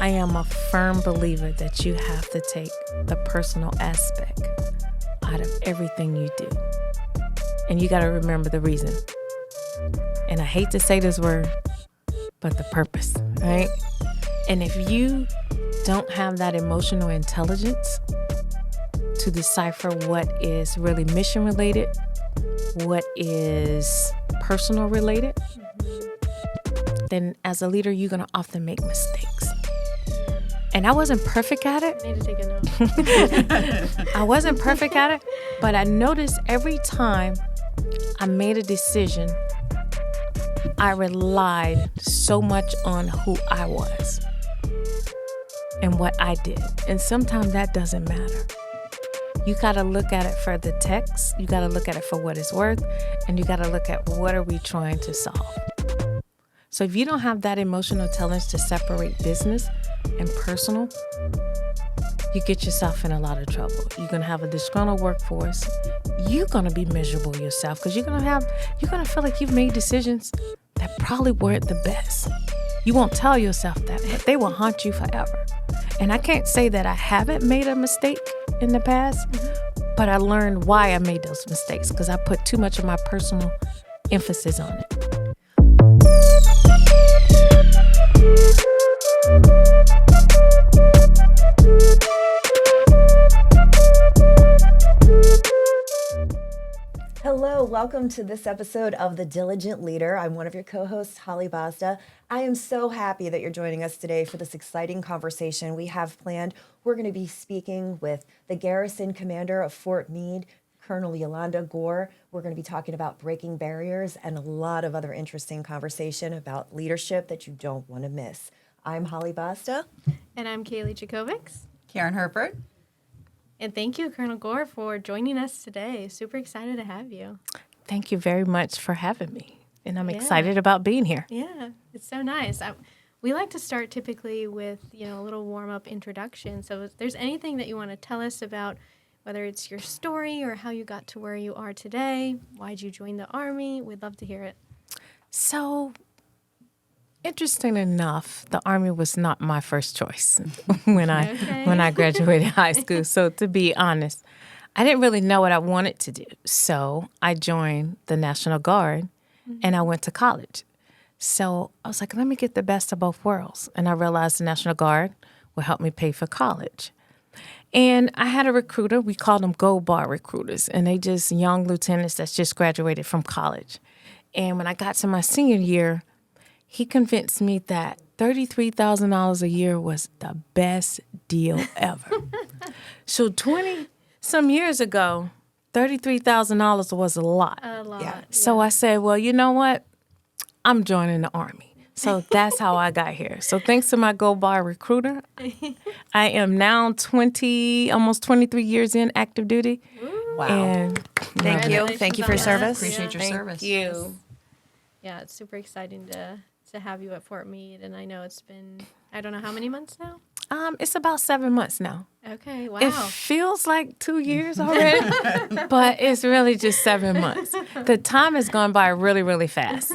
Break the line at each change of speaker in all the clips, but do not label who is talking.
I am a firm believer that you have to take the personal aspect out of everything you do. And you got to remember the reason. And I hate to say this word, but the purpose, right? And if you don't have that emotional intelligence to decipher what is really mission related, what is personal related, then as a leader, you're going to often make mistakes. And I wasn't perfect at it.
I need to take a note.
I wasn't perfect at it, but I noticed every time I made a decision, I relied so much on who I was and what I did. And sometimes that doesn't matter. You got to look at it for the text. You got to look at it for what it's worth. And you got to look at what are we trying to solve. So if you don't have that emotional intelligence to separate business and personal, you get yourself in a lot of trouble. You're going to have a disgruntled workforce. You're going to be miserable yourself because you're going to feel like you've made decisions that probably weren't the best. You won't tell yourself that, but they will haunt you forever. And I can't say that I haven't made a mistake in the past, but I learned why I made those mistakes because I put too much of my personal emphasis on it.
Hello, welcome to this episode of The Diligent Leader. I'm one of your co-hosts, Holly Basta. I am so happy that you're joining us today for this exciting conversation we have planned. We're going to be speaking with the Garrison Commander of Fort Meade, Colonel Yolanda Gore. We're going to be talking about breaking barriers and a lot of other interesting conversation about leadership that you don't want to miss. I'm Holly Basta.
And I'm Kalie, Jakovics.
Karen Herford.
And thank you, Colonel Gore, for joining us today. Super excited to have you.
Thank you very much for having me. And I'm excited about being here.
Yeah, it's so nice. We like to start typically with, a little warm-up introduction. So if there's anything that you want to tell us about, whether it's your story or how you got to where you are today, why'd you join the Army, we'd love to hear it.
So, interesting enough, the Army was not my first choice when I graduated high school. So to be honest, I didn't really know what I wanted to do. So I joined the National Guard and I went to college. So I was like, let me get the best of both worlds. And I realized the National Guard would help me pay for college. And I had a recruiter, we called them gold bar recruiters, and they just young lieutenants that's just graduated from college. And when I got to my senior year, he convinced me that $33,000 a year was the best deal ever. So 20-some years ago, $33,000 was a lot.
A lot.
Yeah.
So I said, well, you know what? I'm joining the Army. So that's how I got here. So thanks to my Gold Bar recruiter, I am now almost 23 years in active duty.
Wow.
And
Thank you. Thank you for your service.
Appreciate your service.
Thank you.
Yeah, it's super exciting to have you at Fort Meade. And I know it's been, I don't know how many months now?
It's about 7 months now.
Okay, wow.
It feels like 2 years already, but it's really just 7 months. The time has gone by really, really fast.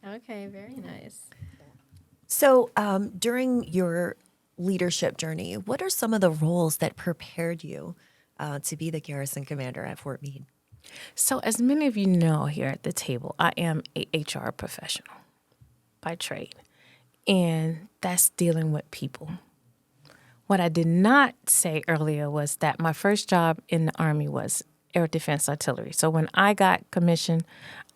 Okay, very nice.
So during your leadership journey, what are some of the roles that prepared you to be the Garrison Commander at Fort Meade?
So as many of you know here at the table, I am a HR professional by trade, and that's dealing with people. What I did not say earlier was that my first job in the Army was air defense artillery. So when I got commissioned,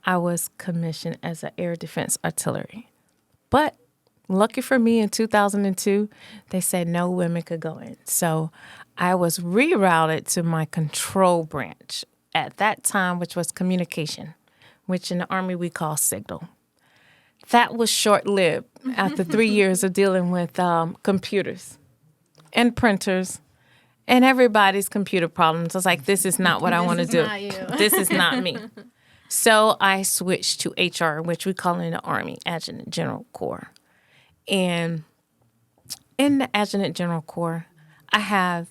I was commissioned as an air defense artillery. But lucky for me, in 2002, they said no women could go in. So I was rerouted to my control branch at that time, which was communication, which in the Army we call signal. That was short-lived after 3 years of dealing with computers and printers and everybody's computer problems. I was like, this is not what I want to do.
Not you.
This is not me. So I switched to HR, which we call in the Army, Adjutant General Corps. And in the Adjutant General Corps, I have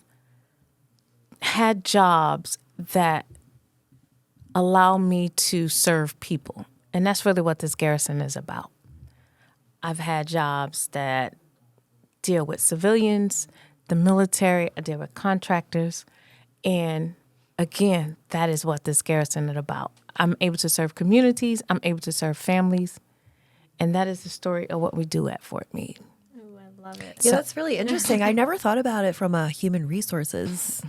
had jobs that allow me to serve people. And that's really what this garrison is about. I've had jobs that deal with civilians, the military, I deal with contractors. And again, that is what this garrison is about. I'm able to serve communities. I'm able to serve families. And that is the story of what we do at Fort Meade.
Ooh, I love it.
Yeah, that's really interesting. I never thought about it from a human resources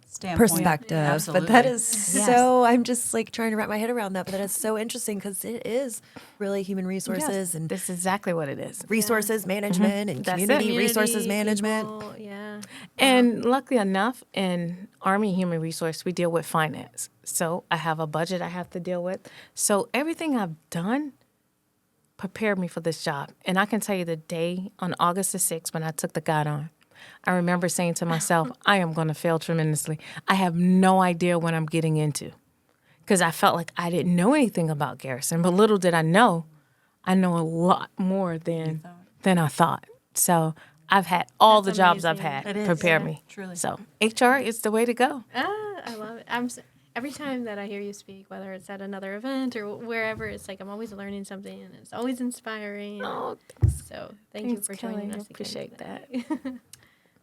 Standpoint.
perspective.
Absolutely.
But that is so, I'm just like trying to wrap my head around that. But that is so interesting because it is really human resources and
That's exactly what it is.
resources management and
That's it.
community resources management.
People, yeah.
And luckily enough, in Army Human Resource, we deal with finance. So I have a budget I have to deal with. So everything I've done prepared me for this job. And I can tell you the day on August the 6th when I took the guide on, I remember saying to myself, I am going to fail tremendously. I have no idea what I'm getting into because I felt like I didn't know anything about Garrison. But little did I know a lot more than I thought. So I've had all
That's
the jobs I've
amazing.
had
It is,
prepare
yeah,
me.
truly.
So HR is the way to go.
I love it. Every time that I hear you speak, whether it's at another event or wherever, it's like I'm always learning something and it's always inspiring.
Oh,
So thank you for joining us.
Appreciate that.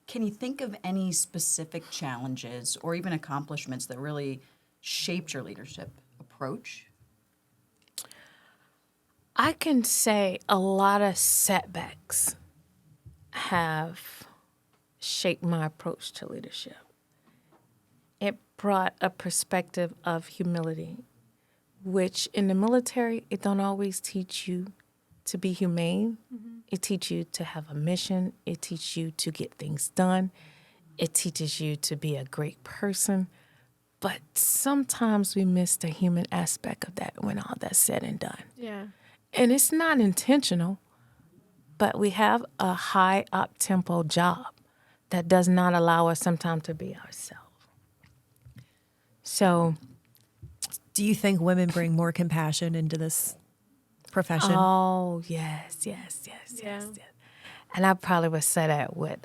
Can you think of any specific challenges or even accomplishments that really shaped your leadership approach?
I can say a lot of setbacks have shaped my approach to leadership. It brought a perspective of humility, which in the military, it don't always teach you to be humane. It teaches you to have a mission. It teaches you to get things done. It teaches you to be a great person. But sometimes we miss the human aspect of that when all that's said and done.
Yeah.
And it's not intentional, but we have a high up-tempo job that does not allow us sometimes to be ourselves. So,
Do you think women bring more compassion into this profession?
oh, yes.
Yeah.
And I probably would say that with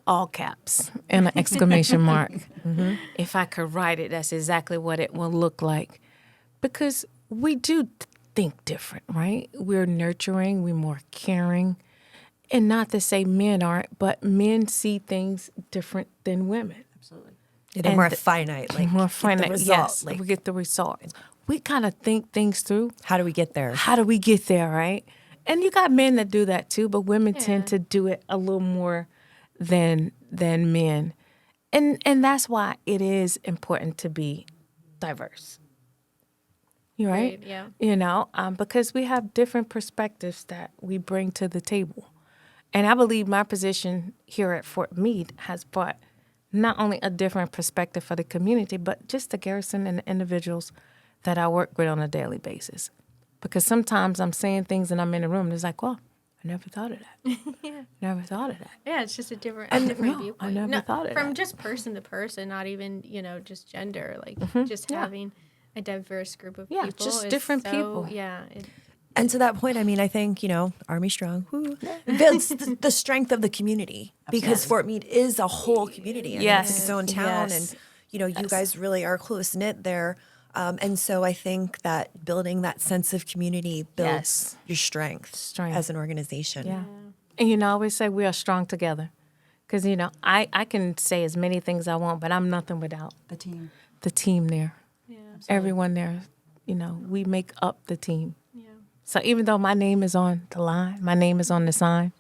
all caps and an exclamation mark. If I could write it, that's exactly what it will look like. Because we do think different, right? We're nurturing, we're more caring. And not to say men aren't, but men see things different than women.
Absolutely.
They're
and
more
the-
finite. Like
More
get the
finite,
result,
yes.
like,
We get the results. We kind of think things through.
how do we get there?
How do we get there, right? And you got men that do that too, but women
Yeah.
tend to do it a little more than men. And that's why it is important to be diverse. You right?
Great, yeah.
You know, because we have different perspectives that we bring to the table. And I believe my position here at Fort Meade has brought not only a different perspective for the community, but just the garrison and the individuals that I work with on a daily basis. Because sometimes I'm saying things and I'm in a room and it's like, well, I never thought of that.
Yeah.
Never thought of that.
Yeah, it's just a different
no,
viewpoint.
I never thought of
from
that.
just person to person, not even just gender. Like just
yeah.
having a diverse group of
Yeah,
people.
just
is
different
so-
people.
Yeah,
And to that point, I mean, I think, Army Strong builds the strength of the community because Fort Meade is a whole community. I mean, it's
Yes,
its own town.
yes.
And, you guys really are close knit there. And so I think that building that sense of community builds
Yes.
your strength as an organization.
Yeah. And I always say we are strong together. Because, I can say as many things I want, but I'm nothing without
The team.
the team there.
yeah,
Everyone there, we make up the team.
yeah.
So even though my name is on the line, my name is on the sign,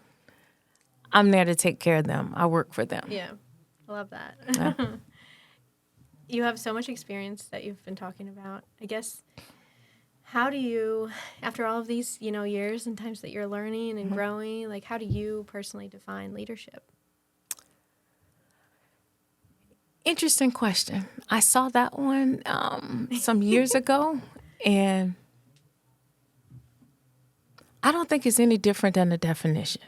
I'm there to take care of them. I work for them.
Yeah, I love that. You have so much experience that you've been talking about. I guess, how do you, after all of these, years and times that you're learning and growing, like how do you personally define leadership?
Interesting question. I saw that one some years ago, and I don't think it's any different than the definition.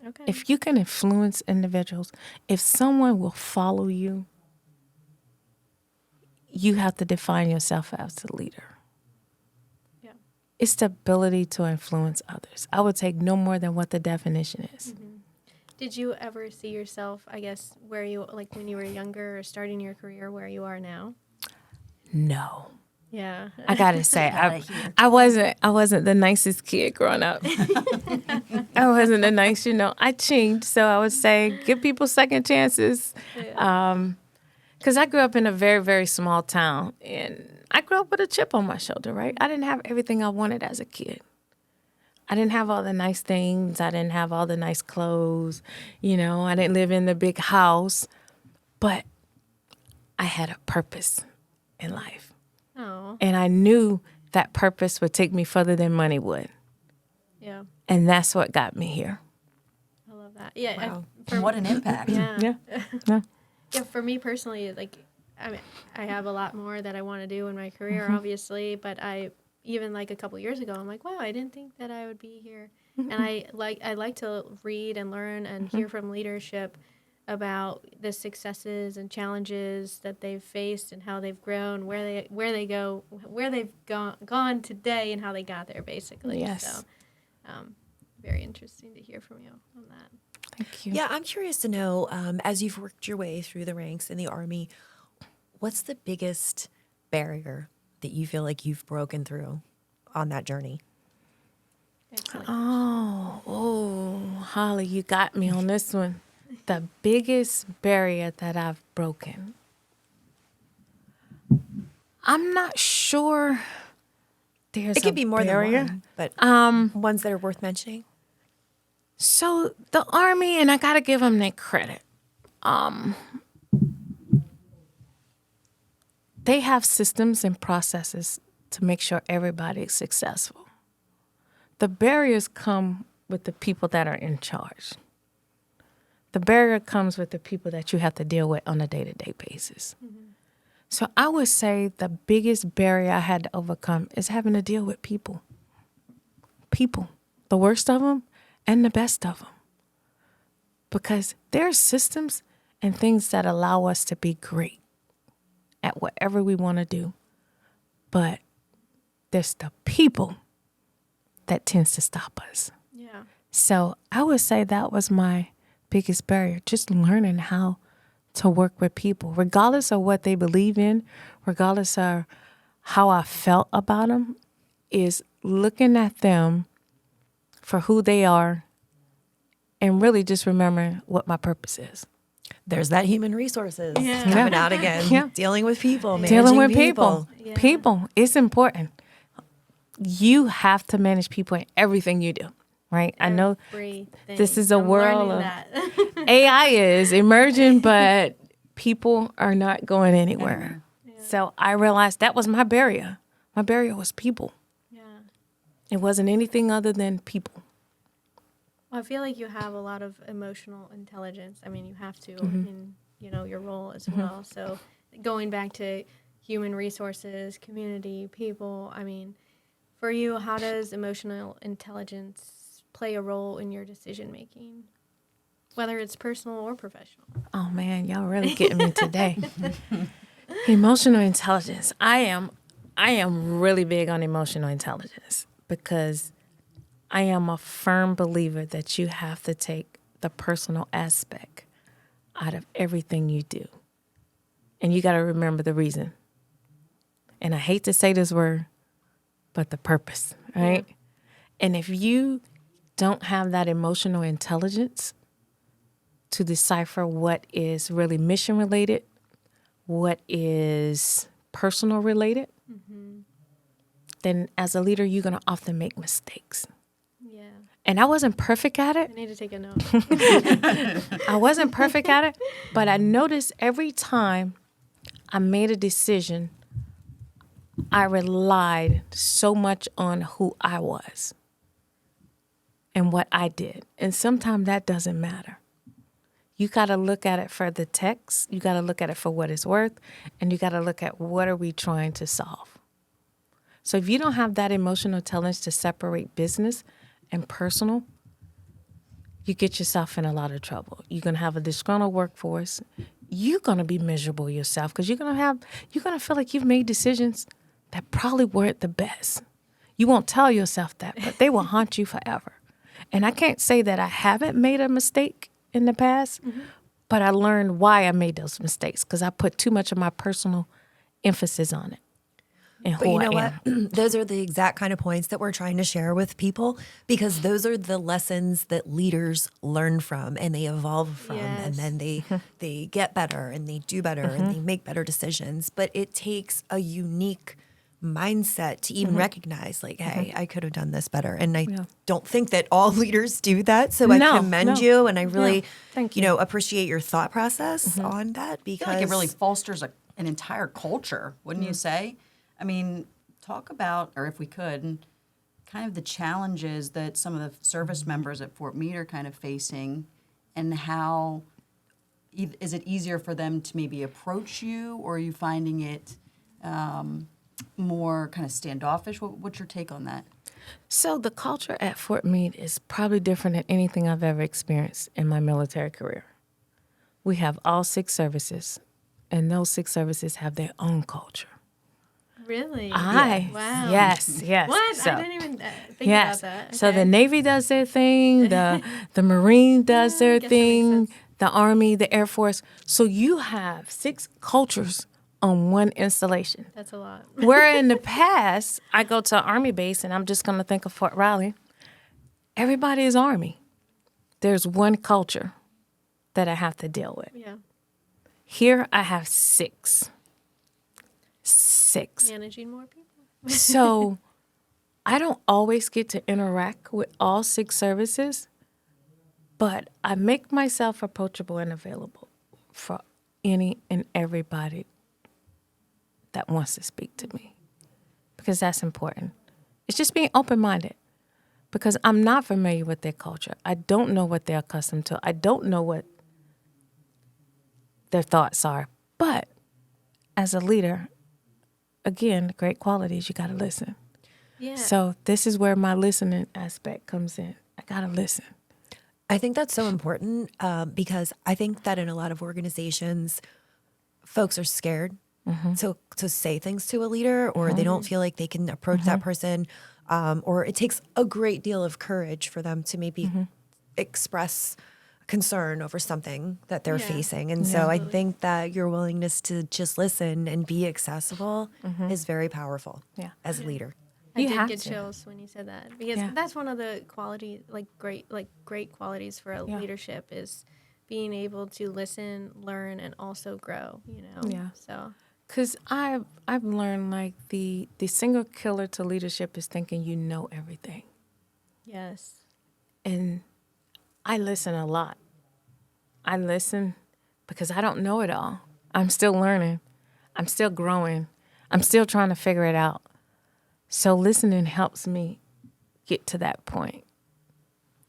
Okay.
If you can influence individuals, if someone will follow you, you have to define yourself as a leader.
Yeah.
It's the ability to influence others. I would take no more than what the definition is.
Did you ever see yourself, I guess, where you, like when you were younger or starting your career, where you are now?
No.
Yeah.
I gotta say,
Gotta hear.
I wasn't the nicest kid growing up. I wasn't the nice, I chinged. So I would say give people second chances. Because I grew up in a very, very small town, and I grew up with a chip on my shoulder, right? I didn't have everything I wanted as a kid. I didn't have all the nice things. I didn't have all the nice clothes. I didn't live in the big house, but I had a purpose in life.
Oh,
And I knew that purpose would take me further than money would.
yeah.
And that's what got me here.
I love that. Yeah.
Wow.
And what an impact.
Yeah.
Yeah.
Yeah, for me personally, I have a lot more that I want to do in my career,
Mm-hmm.
obviously, but even a couple years ago, I'm like, wow, I didn't think that I would be here. And I like to read and learn and
Mm-hmm.
hear from leadership about the successes and challenges that they've faced and how they've grown, where they've gone today and how they got there, basically.
Yes.
So, very interesting to hear from you on that.
Thank you.
Yeah, I'm curious to know, as you've worked your way through the ranks in the Army, what's the biggest barrier that you feel like you've broken through on that journey?
Excellent.
Oh, Holly, you got me on this one. The biggest barrier that I've broken. I'm not sure there's
It could be more
barrier.
than one, but ones that are worth mentioning.
So the Army, and I got to give them their credit. They have systems and processes to make sure everybody is successful. The barriers come with the people that are in charge. The barrier comes with the people that you have to deal with on a day-to-day basis. Mm-hmm. So I would say the biggest barrier I had to overcome is having to deal with people. People, the worst of them and the best of them. Because there are systems and things that allow us to be great at whatever we want to do. But there's the people that tends to stop us.
Yeah.
So I would say that was my biggest barrier, just learning how to work with people, regardless of what they believe in, regardless of how I felt about them, is looking at them for who they are and really just remembering what my purpose is.
There's that human resources
Yeah.
coming out again.
Yeah.
Dealing with people, managing
Dealing with people.
Yeah.
People, it's important. You have to manage people in everything you do, right? I know
Everything.
this is a
I'm
world
learning
of
that.
AI is emerging, but people are not going anywhere. So I realized that was my barrier. My barrier was people.
Yeah.
It wasn't anything other than people.
Well, I feel like you have a lot of emotional intelligence. I mean, you have to in your role as well. So going back to human resources, community, people, I mean, for you, how does emotional intelligence play a role in your decision making, whether it's personal or professional?
Oh man, y'all really getting me today. Emotional intelligence. I am really big on emotional intelligence because I am a firm believer that you have to take the personal aspect out of everything you do. And you got to remember the reason. And I hate to say this word, but the purpose, right? Yeah. And if you don't have that emotional intelligence to decipher what is really mission related, what is personal related, then as a leader, you're going to often make mistakes.
Yeah.
And I wasn't perfect at it.
I need to take a note.
I wasn't perfect at it, but I noticed every time I made a decision, I relied so much on who I was and what I did. And sometimes that doesn't matter. You got to look at it for the text. You got to look at it for what it's worth. And you got to look at what are we trying to solve. So if you don't have that emotional intelligence to separate business and personal, you get yourself in a lot of trouble. You're going to have a disgruntled workforce. You're going to be miserable yourself because you're going to feel like you've made decisions that probably weren't the best. You won't tell yourself that, but they will haunt you forever. And I can't say that I haven't made a mistake in the past, but I learned why I made those mistakes because I put too much of my personal emphasis on it. and
But
who
you know
I
what?
am.
Those are the exact kind of points that we're trying to share with people, because those are the lessons that leaders learn from and they evolve from, and
Yes.
then they get better and they do better and they make better decisions. But it takes a unique mindset to even recognize, like, hey, I could have done this better. And I don't think that all leaders do that. So I
No,
commend
no.
you, and I really,
Thank you.
appreciate your thought process on that,
I
because
feel like it really fosters an entire culture, wouldn't you say? I mean, talk about, or if we could, kind of the challenges that some of the service members at Fort Meade are kind of facing, and how is it easier for them to maybe approach you, or are you finding it more kind of standoffish? What's your take on that?
So the culture at Fort Meade is probably different than anything I've ever experienced in my military career. We have all 6 services, and those 6 services have their own culture.
Really?
Wow. Yes.
What?
So,
I didn't even think about that.
So the
Okay.
Navy does their thing, the Marine does their
I guess that makes
thing,
sense.
the Army, the Air Force. So you have 6 cultures on one installation.
That's a lot.
Where in the past, I go to an Army base, and I'm just going to think of Fort Riley. Everybody is Army. There's one culture that I have to deal with.
Yeah.
Here I have 6. 6.
Managing more people.
So I don't always get to interact with all 6 services, but I make myself approachable and available for any and everybody that wants to speak to me, because that's important. It's just being open-minded, because I'm not familiar with their culture. I don't know what they're accustomed to. I don't know what their thoughts are. But as a leader, again, the great quality is you got to listen.
Yeah.
So this is where my listening aspect comes in. I got to listen.
I think that's so important, because I think that in a lot of organizations, folks are scared to say things to a leader, or they don't feel like they can approach that person, or it takes a great deal of courage for them to maybe express concern over something that they're facing. And so I think that your willingness to just listen and be accessible is very powerful as a leader.
I
You
did
have
get
to.
chills when you said that, because
Yeah.
that's one of the great qualities for a leadership is being able to listen, learn, and also grow.
Yeah.
So
Because I've learned, like, the single killer to leadership is thinking you know everything.
yes.
And I listen a lot. I listen because I don't know it all. I'm still learning. I'm still growing. I'm still trying to figure it out. So listening helps me get to that point.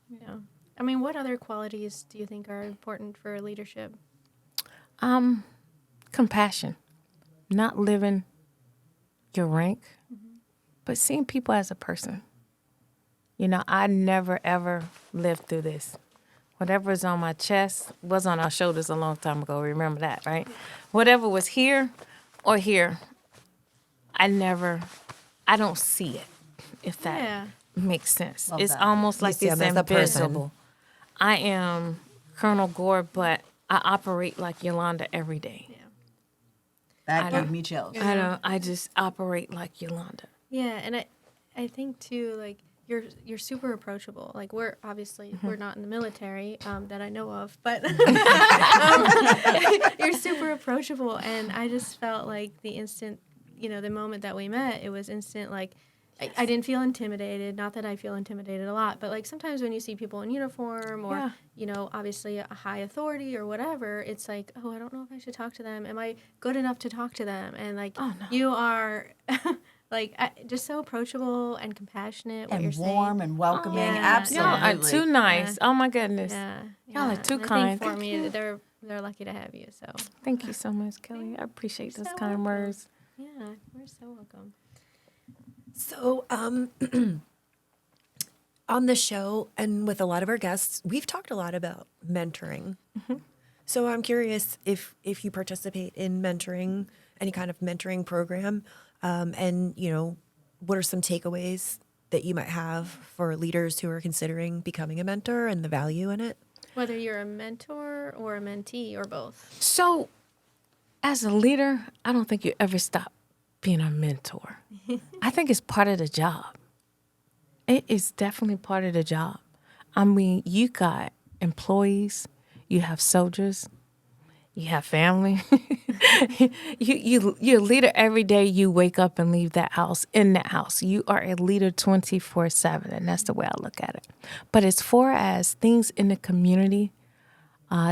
Yeah. I mean, what other qualities do you think are important for leadership?
Compassion. Not living your rank, but seeing people as a person. I never, ever lived through this. Whatever is on my chest was on our shoulders a long time ago. Remember that, right? Whatever was here or here, I don't see it, if that makes sense.
Love
It's
that.
almost
You
like
see
it's
them as a person.
invisible. I am Colonel Gore, but I operate like Yolanda every day.
Yeah.
That gave me chills.
I just operate like Yolanda.
Yeah, and I think too, like you're super approachable. Like we're obviously we're not in the military that I know of, but you're super approachable, and I just felt like the instant, the moment that we met, it was instant. Like I didn't feel intimidated. Not that I feel intimidated a lot, but like sometimes when you see people in uniform or obviously a high authority or whatever, it's like, oh, I don't know if I should talk to them. Am I good enough to talk to them? And like you are. Like, just so approachable and compassionate. What
And
you're
warm
saying.
and welcoming.
Yeah.
Absolutely.
Y'all are too nice. Oh my goodness.
Yeah,
Y'all are too
And I
kind.
think for
Thank
me,
you.
they're lucky to have you. So
Thank you so much, Kelly. I appreciate
You're
those
so
kind of
welcome.
words.
yeah, you're so welcome.
So, on the show and with a lot of our guests, we've talked a lot about mentoring. So I'm curious if you participate in mentoring, any kind of mentoring program, and what are some takeaways that you might have for leaders who are considering becoming a mentor and the value in it?
Whether you're a mentor or a mentee or both.
So, as a leader, I don't think you ever stop being a mentor. I think it's part of the job. It is definitely part of the job. I mean, you got employees, you have soldiers, you have family. You're a leader every day you wake up and leave that house, in that house. You are a leader 24/7, and that's the way I look at it. But as far as things in the community,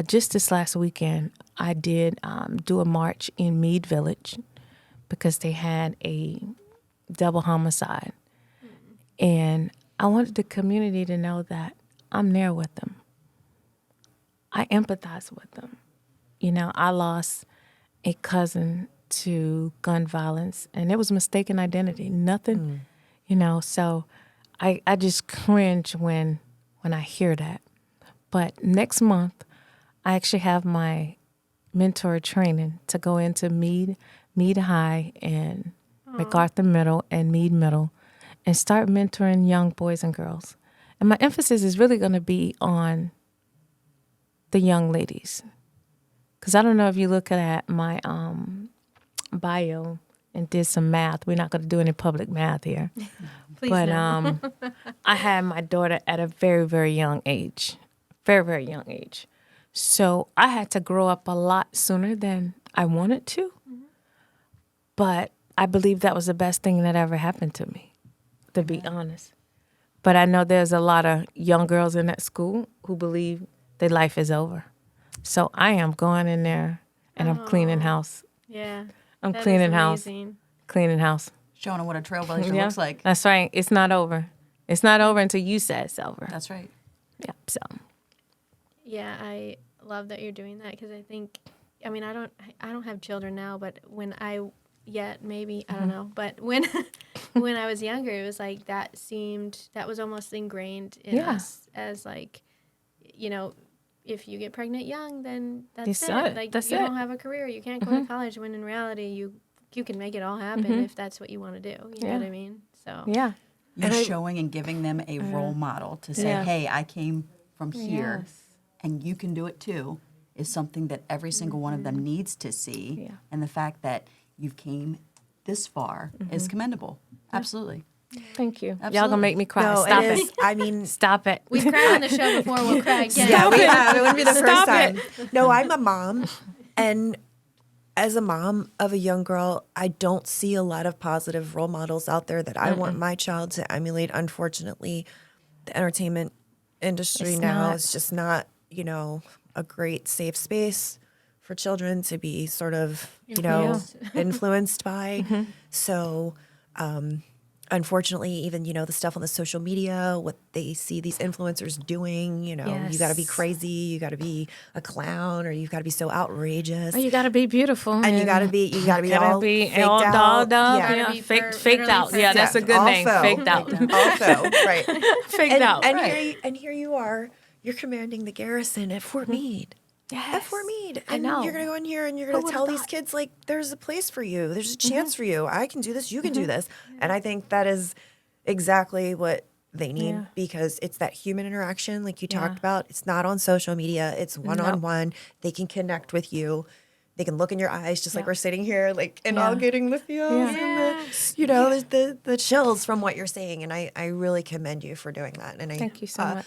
just this last weekend, I did do a march in Meade Village because they had a double homicide. And I wanted the community to know that I'm there with them. I empathize with them. You know, I lost a cousin to gun violence, and it was mistaken identity. Nothing, you know, so I just cringe when I hear that. But next month, I actually have my mentor training to go into Meade High and MacArthur Middle and Meade Middle and start mentoring young boys and girls. And my emphasis is really going to be on the young ladies. Because I don't know if you look at my bio and did some math. We're not going to do any public math here.
Please
But
no.
I had my daughter at a very, very young age. Very, very young age. So I had to grow up a lot sooner than I wanted to. But I believe that was the best thing that ever happened to me, to be honest. But I know there's a lot of young girls in that school who believe their life is over. So I am going in there and I'm cleaning house.
Yeah.
I'm
that is
cleaning house.
amazing.
Cleaning house.
Showing them what a trailblazer
Yeah.
looks like.
That's right. It's not over. It's not over until you say it's over.
That's right.
Yeah. So
Yeah, I love that you're doing that because I think, I mean, I don't have children now, but when I maybe I don't know, but when when I was younger, it was like that was almost ingrained in us as like, you know, if you get pregnant young, then that's it. Like
That's
you
it.
don't have a career, you can't go to college. When in reality, you can make it all happen if that's what you want to do. You know what I mean? So
yeah.
You're showing and giving them a role model to say,
Yes.
hey, I came from here
Yes.
and you can do it too, is something that every single one of them needs to see.
Yeah.
And the fact that you've came this far is commendable. Absolutely.
Thank you. Y'all
Absolutely.
gonna make me cry.
No,
Stop
it
it.
is. I mean,
Stop it.
we've cried on the show before. We'll cry again.
yeah, we have. It wouldn't be the first
Stop
time.
it.
No, I'm a mom, and as a mom of a young girl, I don't see a lot of positive role models out there that I want my child to emulate. Unfortunately, the entertainment industry
It's
now
not.
is just not, you know, a great safe space for children to be sort of, you know, influenced by. So, unfortunately, even, you know, the stuff on the social media, what they see these influencers doing, you know, you got to be
Yes.
crazy, you got to be a clown, or you've got to be so outrageous.
Oh, you gotta be beautiful.
And you gotta be all faked
all
out.
dolled up.
Yeah.
Yeah,
Gotta be
faked
literally
out. Yeah, that's a good
all
name.
faux.
Faked out.
Also, right.
Faked
And,
out.
and,
Right.
here you are, you're commanding the garrison at Fort Meade.
Yes.
At Fort Meade.
I
And
know.
you're going to go in here and you're
Who
going to
would've
tell these
thought?
kids, like, there's a place for you. There's a chance for you. I can do this. You can do this. And I think that is exactly what they need
Yeah.
because it's that human interaction, like you
Yeah.
talked about. It's not on social media. It's one-on-one. They can connect with you. They can look in your eyes just like
Yeah.
we're sitting here, like, and
Yeah.
all getting the feels and the, you know, the chills from what you're saying. And I really commend you for doing that. And
Thank you so much.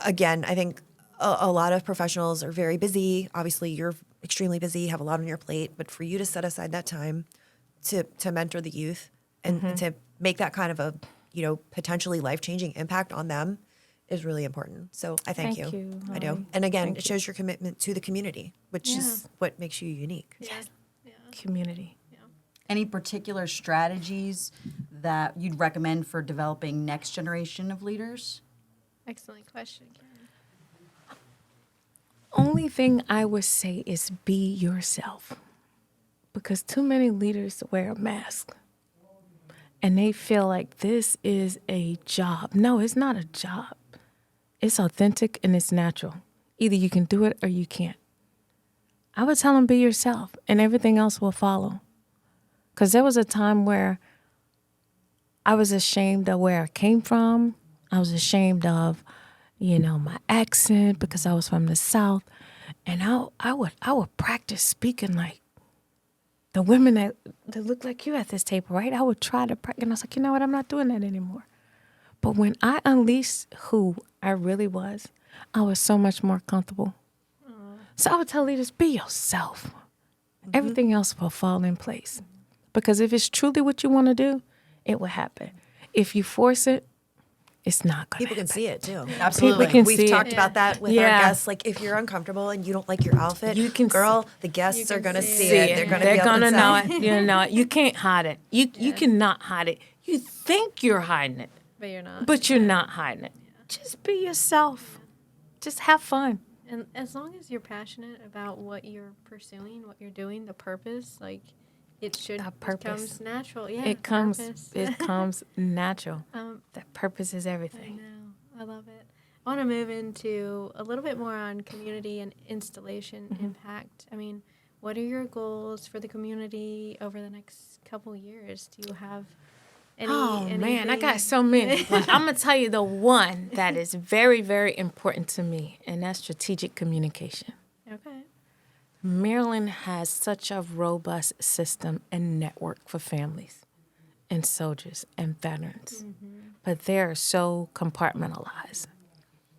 Again, I think a lot of professionals are very busy. Obviously, you're extremely busy, have a lot on your plate. But for you to set aside that time to mentor the youth and to make that kind of a, you know, potentially life-changing impact on them is really important. So I thank
Thank
you.
you,
I do.
Holly.
And again,
Thank
it
you.
shows your commitment to the community, which is what makes you unique.
Community.
Any particular strategies that you'd recommend for developing next generation of leaders?
Excellent question, Karen.
Only thing I would say is be yourself. Because too many leaders wear a mask. And they feel like this is a job. No, it's not a job. It's authentic and it's natural. Either you can do it or you can't. I would tell them be yourself and everything else will follow. Because there was a time where I was ashamed of where I came from. I was ashamed of, you know, my accent because I was from the South. And I would practice speaking like The women that look like you at this table, right? I would try to practice. And I was like, you know what? I'm not doing that anymore. But when I unleashed who I really was, I was so much more comfortable. So I would tell leaders, be yourself. Everything else will fall in place. Because if it's truly what you want to do, it will happen. If you force it, it's not going to
People can see it too.
Absolutely.
People can
We've
see
talked
it.
about that with our guests. Like, if you're uncomfortable and you don't like your outfit,
You can
girl, the guests are going to see it. They're going to be
They're
able
gonna
to
know
tell.
it. You know it. You can't hide it. You cannot hide it. You think you're hiding it,
But you're not.
but you're not hiding it. Just be yourself. Just have fun.
And as long as you're passionate about what you're pursuing, what you're doing, the purpose, like it should
The purpose.
comes natural. Yeah,
It comes.
purpose.
It comes natural.
Um,
That purpose is
I
everything.
know. I love it. I want to move into a little bit more on community and installation impact. I mean, what are your goals for the community over the next couple years? Do you have any?
Oh man, I got
anything-
so many. But I'm gonna tell you the one that is very, very important to me, and that's strategic communication.
Okay.
Maryland has such a robust system and network for families and soldiers and veterans, but they are so compartmentalized.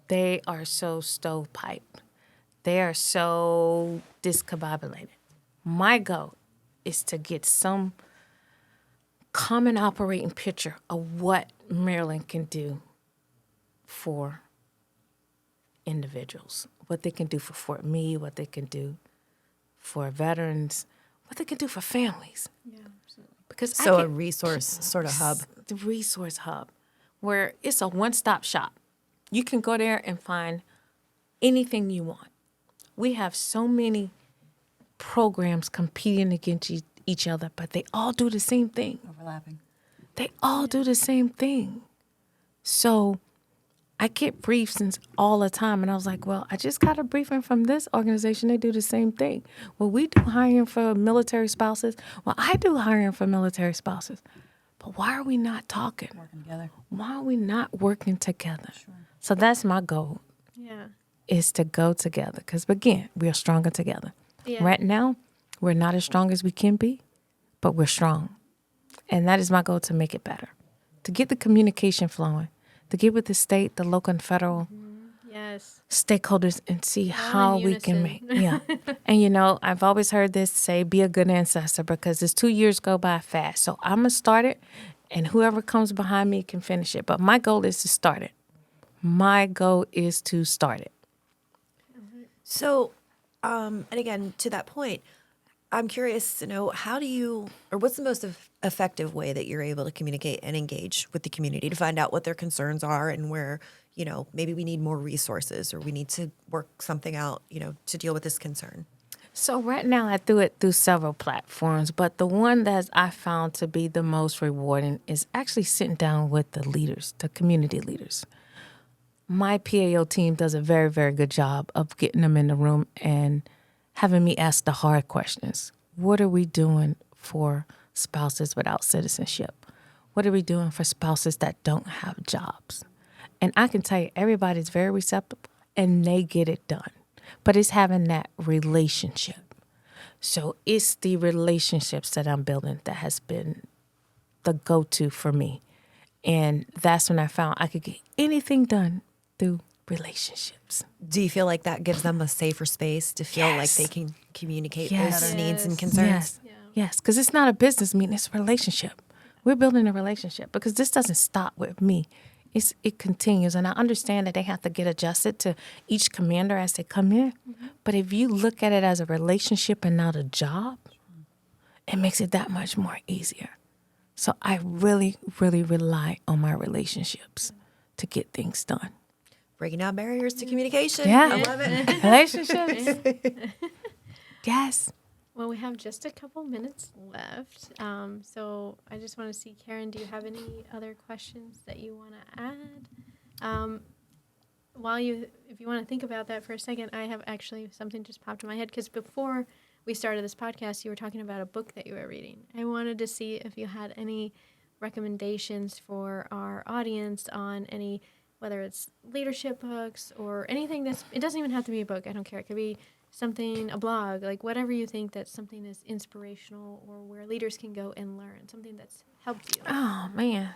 They are so stovepiped. They are so discombobulated. My goal is to get some common operating picture of what Maryland can do for individuals, what they can do for Fort Meade, what they can do for veterans, what they can do for families.
Yeah, absolutely.
Because
So a resource sort of hub.
the resource hub, where it's a one-stop shop. You can go there and find anything you want. We have so many programs competing against each other, but they all do the same thing.
Overlapping.
They all do the same thing. So I get briefings all the time, and I was like, well, I just got a briefing from this organization. They do the same thing. Well, we do hiring for military spouses. Well, I do hiring for military spouses. But why are we not talking?
Working together.
Why are we not working together? So that's my goal,
Yeah.
is to go together. Because, again, we are stronger together.
Yeah.
Right now, we're not as strong as we can be, but we're strong. And that is my goal, to make it better, to get the communication flowing, to get with the state, the local and federal
Yes.
stakeholders and see how we can make,
unison.
And, I've always heard this say, be a good ancestor, because this 2 years go by fast. So I'm going to start it, and whoever comes behind me can finish it. But my goal is to start it. My goal is to start it.
So, and again, to that point, I'm curious to know, what's the most effective way that you're able to communicate and engage with the community to find out what their concerns are and where, maybe we need more resources or we need to work something out, to deal with this concern?
So right now I do it through several platforms, but the one that I found to be the most rewarding is actually sitting down with the leaders, the community leaders. My PAO team does a very, very good job of getting them in the room and having me ask the hard questions. What are we doing for spouses without citizenship? What are we doing for spouses that don't have jobs? And I can tell you, everybody's very receptive and they get it done. But it's having that relationship. So it's the relationships that I'm building that has been the go-to for me. And that's when I found I could get anything done through relationships.
Do you feel like that gives them a safer space to feel like
Yes.
they can communicate
Yes.
those needs and
Yes.
concerns?
Yes,
Yeah.
yes, because it's not a business meeting, it's a relationship. We're building a relationship because this doesn't stop with me. It continues, and I understand that they have to get adjusted to each commander as they come in. But if you look at it as a relationship and not a job, it makes it that much more easier. So I really, really rely on my relationships to get things done.
Breaking down barriers to communication.
Yeah.
I love it.
Relationships. Yes.
Well, we have just a couple minutes left. So I just want to see, Karen, do you have any other questions that you want to add? If you want to think about that for a second, I have actually something just popped in my head, because before we started this podcast, you were talking about a book that you were reading. I wanted to see if you had any recommendations for our audience on any whether it's leadership books or anything it doesn't even have to be a book. I don't care. It could be something, a blog, like whatever you think that's something that's inspirational or where leaders can go and learn, something that's helped you.
Oh, man.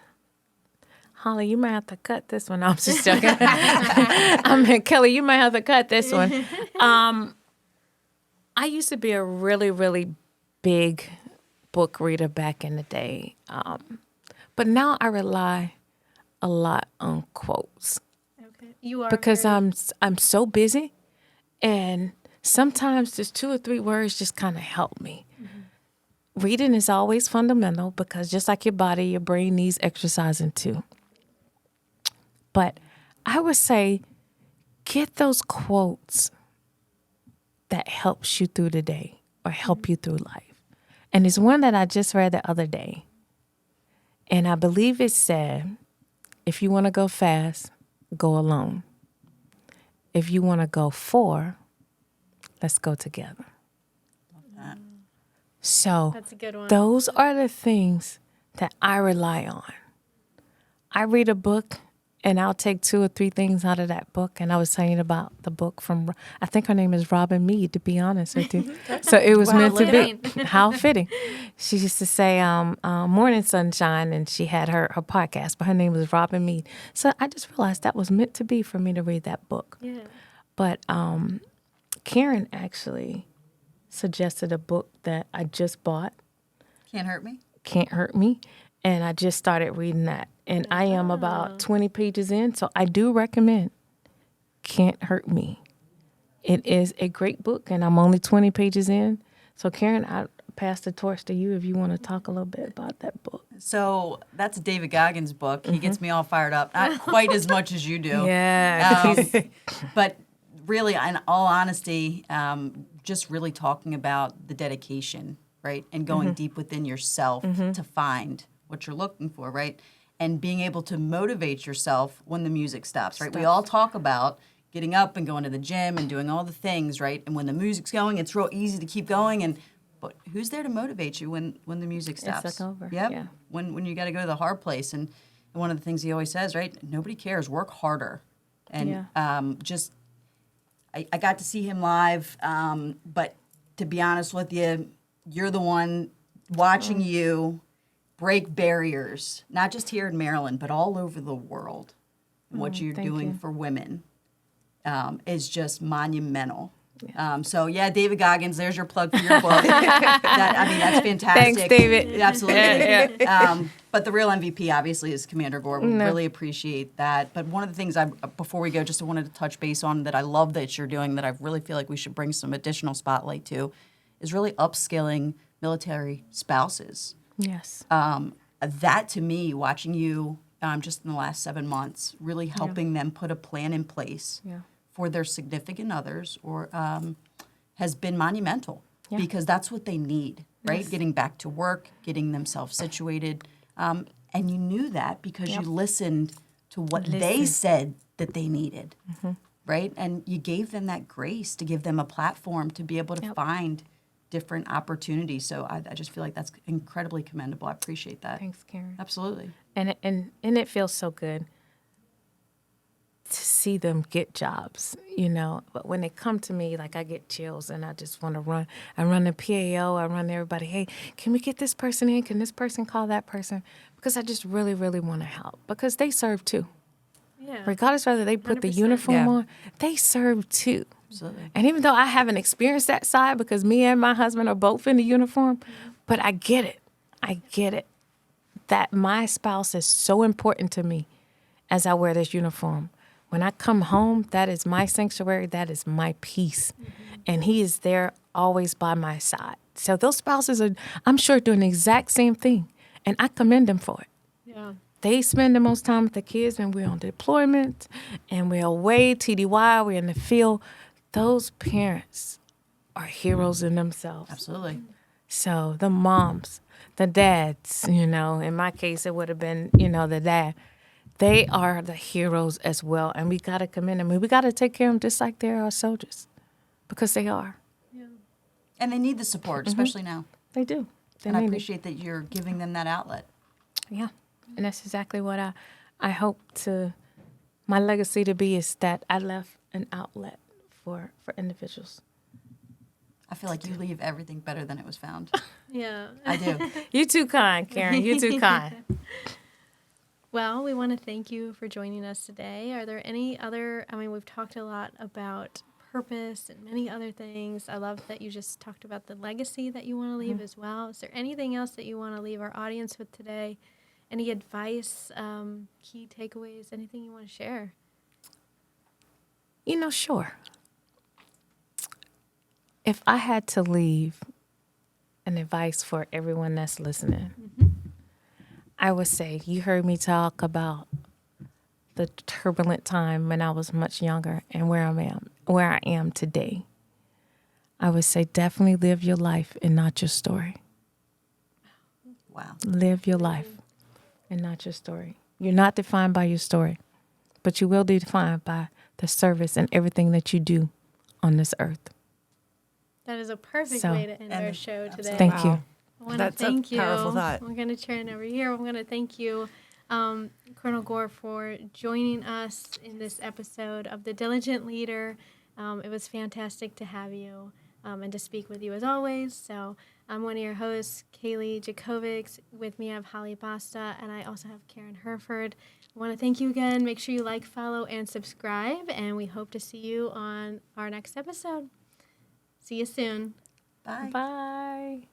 Holly, you might have to cut this one. I'm just joking. I mean, Kelly, you might have to cut this one. I used to be a really, really big book reader back in the day. But now I rely a lot on quotes.
Okay. You are
Because
very-
I'm so busy, and sometimes just 2 or 3 words just kind of help me. Reading is always fundamental because just like your body, your brain needs exercising too. But I would say get those quotes that helps you through the day or help you through life. And there's one that I just read the other day. And I believe it said, if you want to go fast, go alone. If you want to go 4, let's go together. So
That's a good one.
those are the things that I rely on. I read a book and I'll take 2 or 3 things out of that book. And I was telling you about the book from, I think her name is Robin Meade, to be honest with you. So it was meant to be. How fitting. She used to say Morning Sunshine, and she had her podcast, but her name was Robin Meade. So I just realized that was meant to be for me to read that book.
Yeah.
But Karen actually suggested a book that I just bought,
Can't Hurt Me.
Can't Hurt Me, and I just started reading that. And I am about 20 pages in, so I do recommend Can't Hurt Me. It is a great book, and I'm only 20 pages in. So Karen, I pass the torch to you if you want to talk a little bit about that book.
So that's David Goggins' book. He gets me all fired up. Not quite as much as you do.
Yeah.
But really, in all honesty, just really talking about the dedication, right? And going deep within yourself to find what you're looking for, right? And being able to motivate yourself when the music stops, right? We all talk about getting up and going to the gym and doing all the things, right? And when the music's going, it's real easy to keep going. But who's there to motivate you when the music stops?
It's like over.
Yep.
Yeah.
When you got to go to the hard place. And one of the things he always says, right? Nobody cares. Work harder. And I got to see him live, but to be honest with you, you're the one watching you break barriers, not just here in Maryland, but all over the world. And what you're
thank
doing
you.
for women is just monumental. So yeah, David Goggins, there's your plug for your book. That's fantastic.
Thanks, David.
Absolutely. But the real MVP, obviously, is Commander Gore. We really appreciate that. But one of the things before we go, just wanted to touch base on that I love that you're doing, that I really feel like we should bring some additional spotlight to, is really upskilling military spouses.
Yes.
That to me, watching you just in the last 7 months, really helping them put a plan in place for their significant others or has been monumental because that's what they need, right?
Yes.
Getting back to work, getting themselves situated. And you knew that because you listened to what they said that they needed, right? And you gave them that grace to give them a platform to be able to find different opportunities. So I just feel like that's incredibly commendable. I appreciate that.
Thanks, Karen.
Absolutely.
And it feels so good to see them get jobs, you know. But when they come to me, like, I get chills and I just want to run. I run the PAO. I run to everybody. Hey, can we get this person in? Can this person call that person? Because I just really, really want to help because they serve too.
Yeah.
Regardless whether they put the
100%.
uniform on, they serve too.
Absolutely.
And even though I haven't experienced that side because me and my husband are both in the uniform, but I get it. I get it. That my spouse is so important to me as I wear this uniform. When I come home, that is my sanctuary. That is my peace. And he is there always by my side. So those spouses are, I'm sure, doing the exact same thing. And I commend them for it.
Yeah.
They spend the most time with the kids when we're on deployment and we're away, TDY, we're in the field. Those parents are heroes in themselves.
Absolutely.
So the moms, the dads, you know, in my case, it would have been, you know, the dad. They are the heroes as well. And we got to commend them. And we got to take care of them just like they're our soldiers because they are.
Yeah.
And they need the support, especially now.
They do. They
And I
need it.
appreciate that you're giving them that outlet.
Yeah. And that's exactly what I hope to my legacy to be is that I left an outlet for individuals.
I feel like you leave everything better than it was found.
Yeah.
I do.
You too kind, Karen. You too kind.
Well, we want to thank you for joining us today. Are there any other, we've talked a lot about purpose and many other things. I love that you just talked about the legacy that you want to leave as well. Is there anything else that you want to leave our audience with today? Any advice, key takeaways, anything you want to share?
Sure. If I had to leave an advice for everyone that's listening, I would say, you heard me talk about the turbulent time when I was much younger and where I am today. I would say definitely live your life and not your story.
Wow.
Live your life and not your story. You're not defined by your story, but you will be defined by the service and everything that you do on this earth.
That is a perfect way to end our show today.
Thank you.
I want
That's
to thank
a powerful
you.
thought.
I'm going to turn over here. I'm going to thank you, Colonel Gore, for joining us in this episode of The Diligent Leader. It was fantastic to have you and to speak with you as always. So I'm one of your hosts, Kalie Jakovics. With me I have Holly Basta, and I also have Karen Herford. I want to thank you again. Make sure you like, follow, and subscribe, and we hope to see you on our next episode. See you soon.
Bye.
Bye.